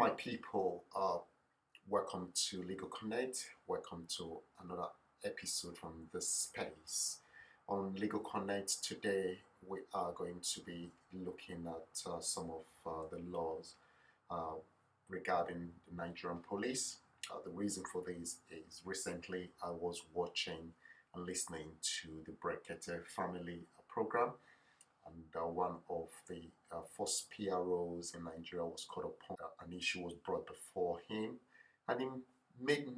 my people. Welcome to Legal Connect. Welcome to another episode from this space. On Legal Connect today, we are going to be looking at some of the laws uh, regarding the Nigerian police. The reason for this is recently I was watching and listening to the Brekete family program, and one of the first PROs in Nigeria was caught upon. An issue was brought before him, and he made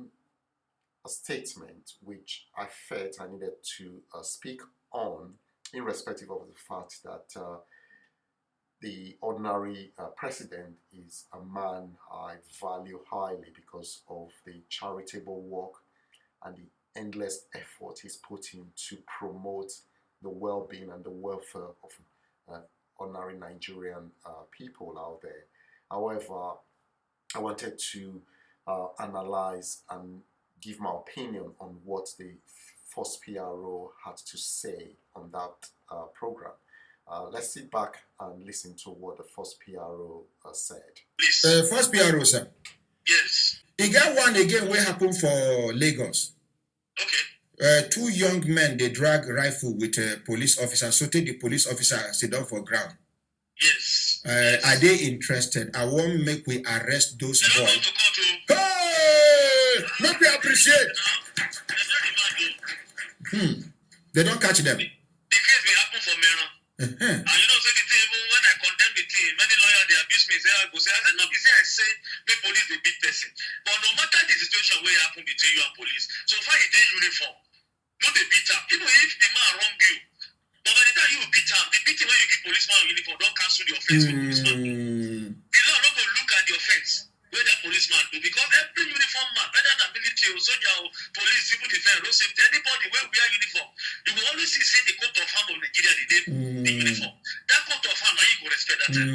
a statement which I felt I needed to speak on, irrespective of the fact that the ordinary president is a man I value highly because of the charitable work and the endless effort he's put in to promote the well-being and the welfare of ordinary Nigerian people out there. However, I wanted to analyze and give my opinion on what the first PRO had to say on that program. Let's sit back and listen to what the first PRO said. First PRO, sir. Yes. You got one again what happened for Lagos. Okay. Two young men, they drag rifle with a police officer, so take the police officer sit down for ground. Yes. Are they interested? I won't make we arrest those They're not boys. going to court. Hey! Make we appreciate. They're not the man, They don't catch them. The case may happen for Mera. And you know, say the thing, even when I condemn the thing, many lawyers they abuse me, say I go say, I said, no, be say I say the police the big person. But no matter the situation where it happen between you and police, so far you dey uniform, no they beat am. Even if the man wrong you, but by the time you beat am, the beating when you give policeman uniform don't cancel the offense for policeman. The law not go look at the offense where that policeman do, because every uniform man, whether na military or soldier or police, civil defense, road safety, anybody where wear uniform, you will always see the coat of arms of Nigeria, the uniform. That coat of arms, now you go respect that time.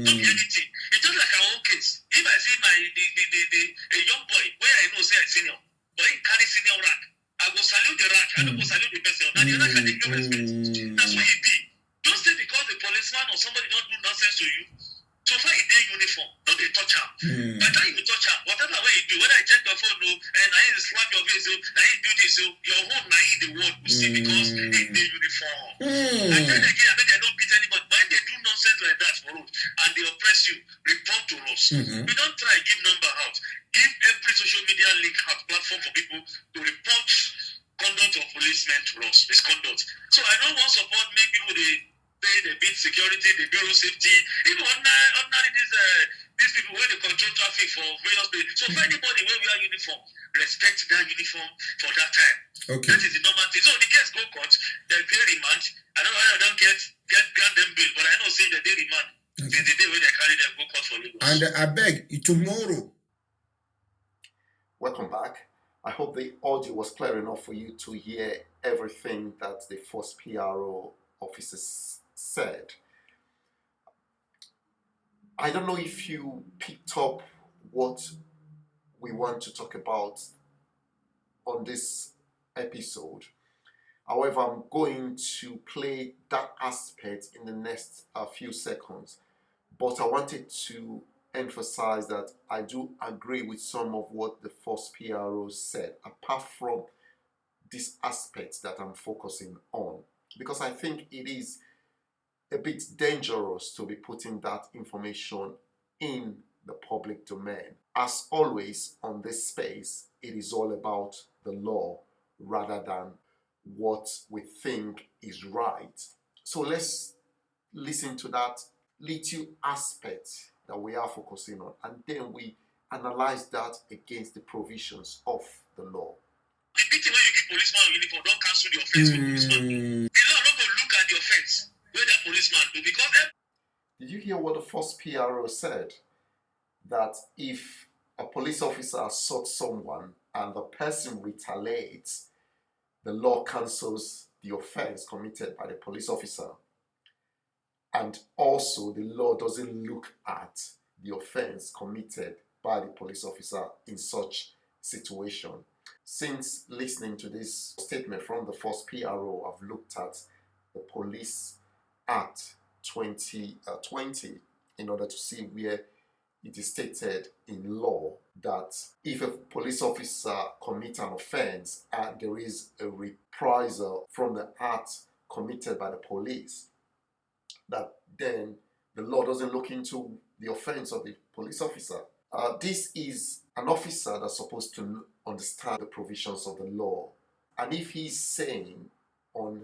Don't be anything. It's just like our own case. If I see a young boy where I know say I senior, but he carry senior rank, I go salute the rank. I don't go salute the person. Now the rank can take no respect. That's what he be. Don't say because the policeman or somebody don't do nonsense to you. So far, he did uniform, not they touch him. By the time you touch him, whatever way you do, whether I check your phone, no, and I slap your face, I ain't do this, your home, I ain't the world will see because he did uniform. And then again, I mean, they don't beat anybody. When they do nonsense like that for us and they oppress you, report to us. We don't try give number out. Give every social media link out platform for people to report conduct of policemen to us, misconduct. So I don't want support make people they build security, they build road safety. Even ordinary these people where they control traffic for various places. So for anybody where we are uniform, respect that uniform for that time. Okay. That is the normal thing. So the case go court, they pay remand. I don't know whether I don't get grant them bill, but I know say that they remand. Okay. Since the day when they carry them go court for Lagos. And I beg tomorrow. Welcome back. I hope the audio was clear enough for you to hear everything that the first PRO officers said. I don't know if you picked up what we want to talk about on this episode. However, I'm going to play that aspect in the next few seconds. But I wanted to emphasize that I do agree with some of what the first PRO said, apart from this aspect that I'm focusing on, because I think it is a bit dangerous to be putting that information in the public domain. As always on this space, it is all about the law rather than what we think is right. So let's listen to that little aspect that we are focusing on, and then we analyze that against the provisions of the law. The beating when you give policeman uniform don't cancel the offense for policeman. The law not go look at the offense where that policeman do, because Did you hear what the first PRO said? That if a police officer assaults someone and the person retaliates, the law cancels the offense committed by the police officer. And also the law doesn't look at the offense committed by the police officer in such situation. Since listening to this statement from the first PRO, I've looked at the Police Act 2020 in order to see where it is stated in law that if a police officer commits an offense and there is a reprisal from the act committed by the police, that then the law doesn't look into the offense of the police officer. This is an officer that's supposed to understand the provisions of the law. And if he's saying on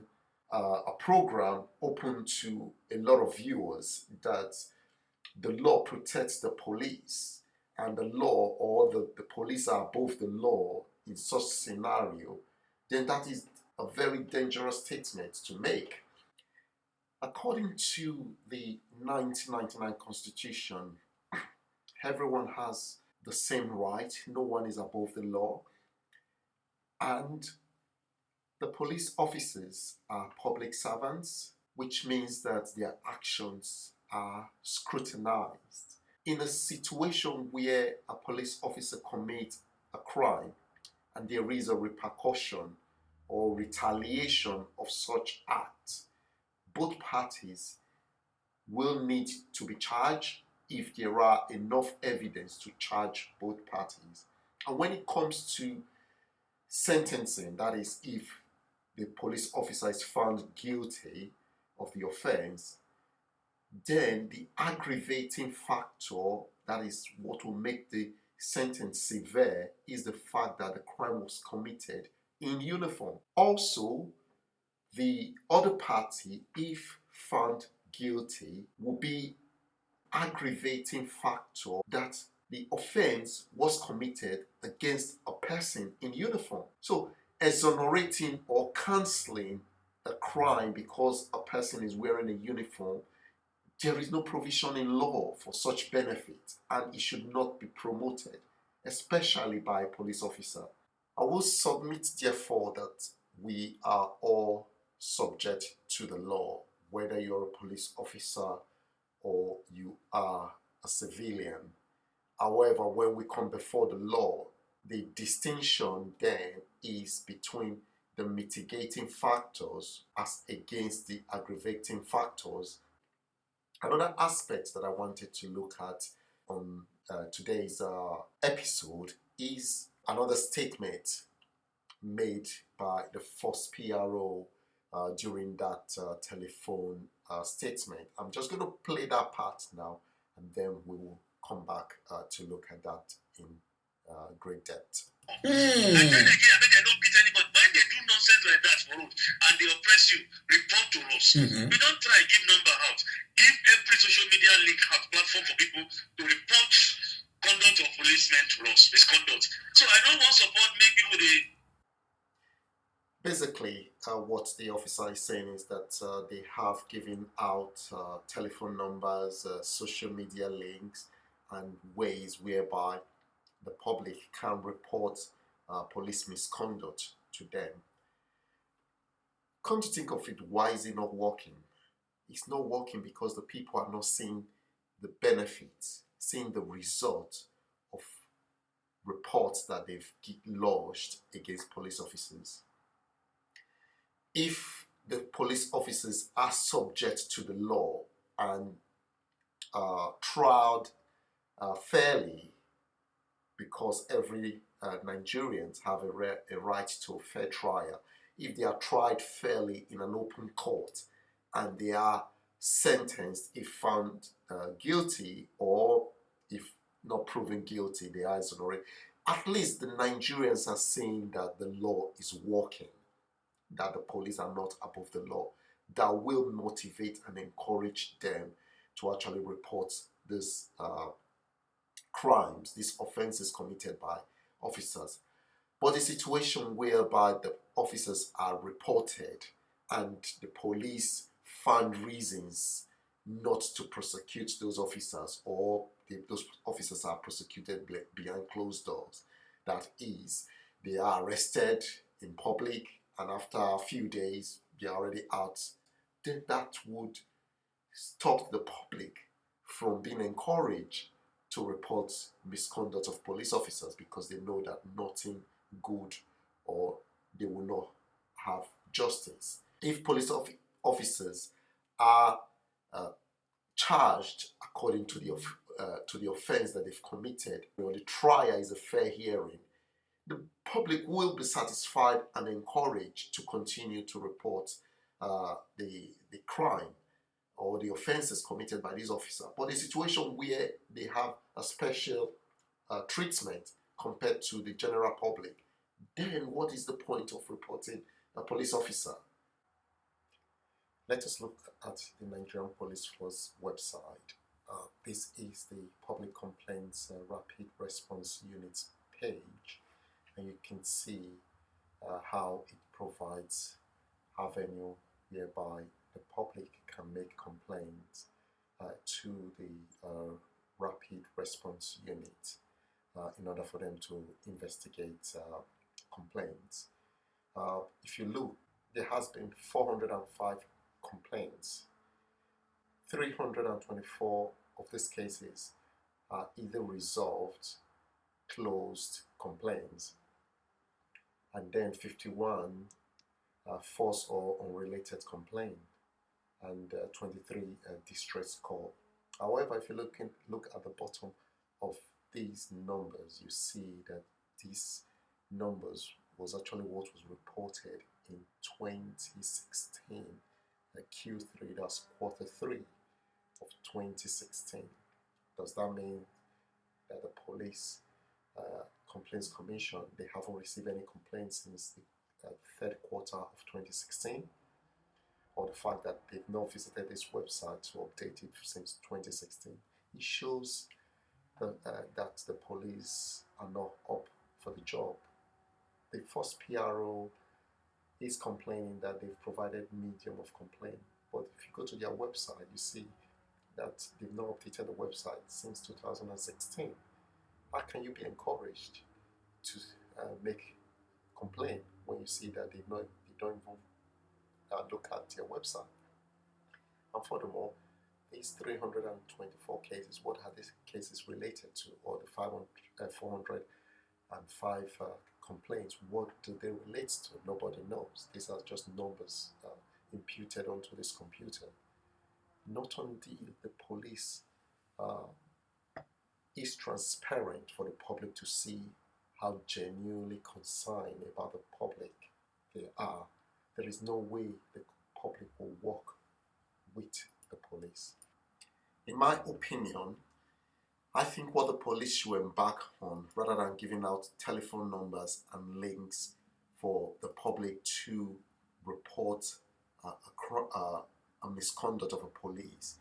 a program open to a lot of viewers that the law protects the police and the law or the police are above the law in such scenario, then that is a very dangerous statement to make. According to the 1999 Constitution, everyone has the same right. No one is above the law. And the police officers are public servants, which means that their actions are scrutinized. In a situation where a police officer commits a crime and there is a repercussion or retaliation of such act, both parties will need to be charged if there are enough evidence to charge both parties. And when it comes to sentencing, that is, if the police officer is found guilty of the offense, then the aggravating factor, that is what will make the sentence severe, is the fact that the crime was committed in uniform. Also, the other party, if found guilty, will be aggravating factor that the offense was committed against a person in uniform. So exonerating or cancelling a crime because a person is wearing a uniform, there is no provision in law for such benefit, and it should not be promoted, especially by a police officer. I will submit, therefore, that we are all subject to the law, whether you're a police officer or you are a civilian. However, when we come before the law, the distinction then is between the mitigating factors as against the aggravating factors. Another aspect that I wanted to look at on today's episode is another statement made by the first PRO during that telephone statement. I'm just going to play that part now, and then we will come back to look at that in great depth. And then again, I mean, they don't beat anybody. When they do nonsense like that for us and they oppress you, report to us. We don't try and give number out. Give every social media link out platform for people to report conduct of policemen to us, misconduct. So I don't want support make people they. Basically, what the officer is saying is that they have given out telephone numbers, social media links, and ways whereby the public can report police misconduct to them. Come to think of it, why is it not working? It's not working because the people are not seeing the benefits, seeing the result of reports that they've lodged against police officers. If the police officers are subject to the law and tried fairly, because every Nigerians have a right to a fair trial, if they are tried fairly in an open court and they are sentenced if found guilty, or if not proven guilty, they are exonerated, at least the Nigerians are saying that the law is working, that the police are not above the law. That will motivate and encourage them to actually report these crimes, these offenses committed by officers. But the situation whereby the officers are reported and the police find reasons not to prosecute those officers, or those officers are prosecuted behind closed doors, that is, they are arrested in public and after a few days they are already out, then that would stop the public from being encouraged to report misconduct of police officers, because they know that nothing good, or they will not have justice. If police officers are charged according to to the offense that they've committed, or the trial is a fair hearing, the public will be satisfied and encouraged to continue to report the crime or the offenses committed by this officer. But a situation where they have a special treatment compared to the general public, then what is the point of reporting a police officer? Let us look at the Nigerian Police Force website. This is the Public Complaints Rapid Response Unit page, and you can see how it provides avenue whereby the public can make complaints to the Rapid Response Unit in order for them to investigate complaints. If you look, there has been 405 complaints. 324 of these cases are either resolved, closed complaints, and then 51 false or unrelated complaint, and 23 distress call. However, if you look at the bottom of these numbers, you see that these numbers was actually what was reported in 2016, Q3, that's quarter 3 of 2016. Does that mean that the Police Complaints Commission, they haven't received any complaints since the third quarter of 2016? Or the fact that they've not visited this website to update it since 2016? It shows that the police are not up for the job. The first PRO is complaining that they've provided medium of complaint, but if you go to their website, you see that they've not updated the website since 2016. How can you be encouraged to make complaint when you see that they don't even look at their website? And furthermore, these 324 cases, what are these cases related to? Or the 405 complaints, what do they relate to? Nobody knows. These are just numbers imputed onto this computer. Not only the police is transparent for the public to see how genuinely concerned about the public they are, there is no way the public will work with the police. In my opinion, I think what the police should embark on, rather than giving out telephone numbers and links for the public to report a misconduct of a police,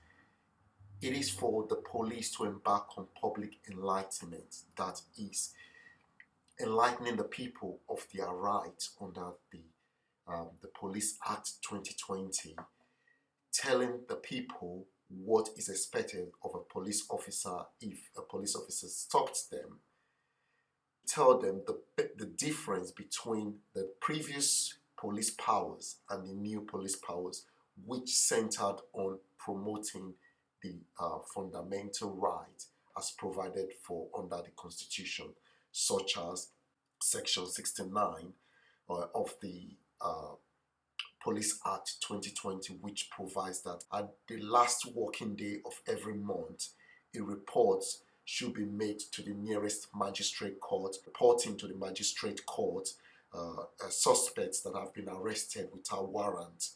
it is for the police to embark on public enlightenment, that is, enlightening the people of their rights under the Police Act 2020, telling the people what is expected of a police officer if a police officer stops them, tell them the difference between the previous police powers and the new police powers, which centered on promoting the fundamental rights as provided for under the Constitution, such as Section 69 of the Police Act 2020, which provides that at the last working day of every month, a report should be made to the nearest magistrate court, reporting to the magistrate court suspects that have been arrested without warrant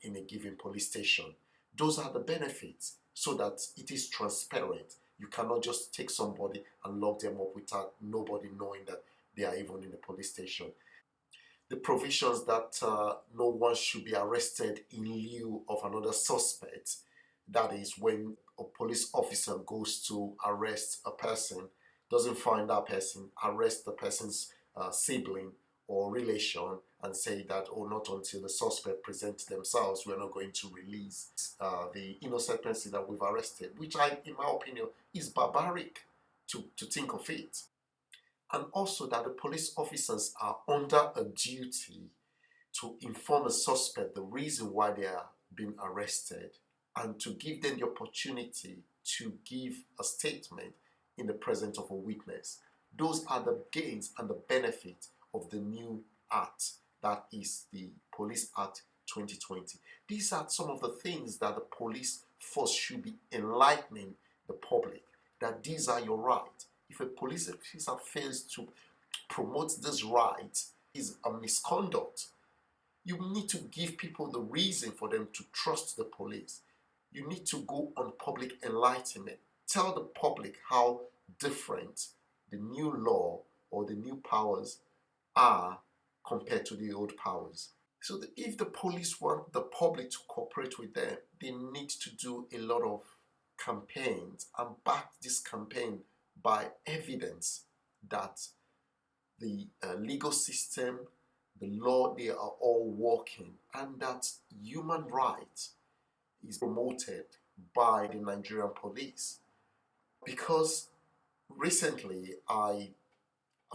in a given police station. Those are the benefits, so that it is transparent. You cannot just take somebody and lock them up without nobody knowing that they are even in the police station. The provisions that no one should be arrested in lieu of another suspect, that is, when a police officer goes to arrest a person, doesn't find that person, arrest the person's sibling or relation and say that, oh, not until the suspect presents themselves, we're not going to release the innocent person that we've arrested, which in my opinion, is barbaric to think of it. And also that the police officers are under a duty to inform a suspect the reason why they are being arrested and to give them the opportunity to give a statement in the presence of a witness. Those are the gains and the benefits of the new act, that is the Police Act 2020. These are some of the things that the police force should be enlightening the public. that these are your rights. If a police officer fails to promote this right, is a misconduct. You need to give people the reason for them to trust the police. You need to go on public enlightenment. Tell the public how different the new law or the new powers are compared to the old powers. So if the police want the public to cooperate with them, they need to do a lot of campaigns and back this campaign by evidence that the legal system, the law, they are all working, and that human rights is promoted by the Nigerian police. Because recently I've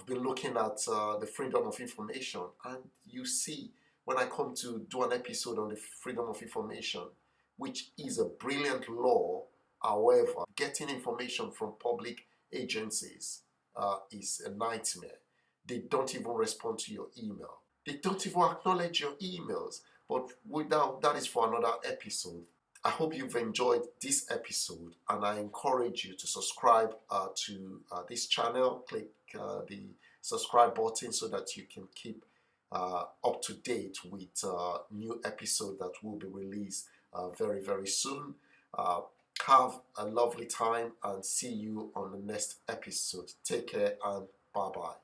been looking at the freedom of information, and you see, when I come to do an episode on the freedom of information, which is a brilliant law, however, getting information from public agencies is a nightmare. They don't even respond to your email. They don't even acknowledge your emails. But without, that is for another episode. I hope you've enjoyed this episode, and I encourage you to subscribe to this channel. Click the subscribe button so that you can keep up to date with new episodes that will be released very, very soon. Have a lovely time and see you on the next episode. Take care and bye-bye.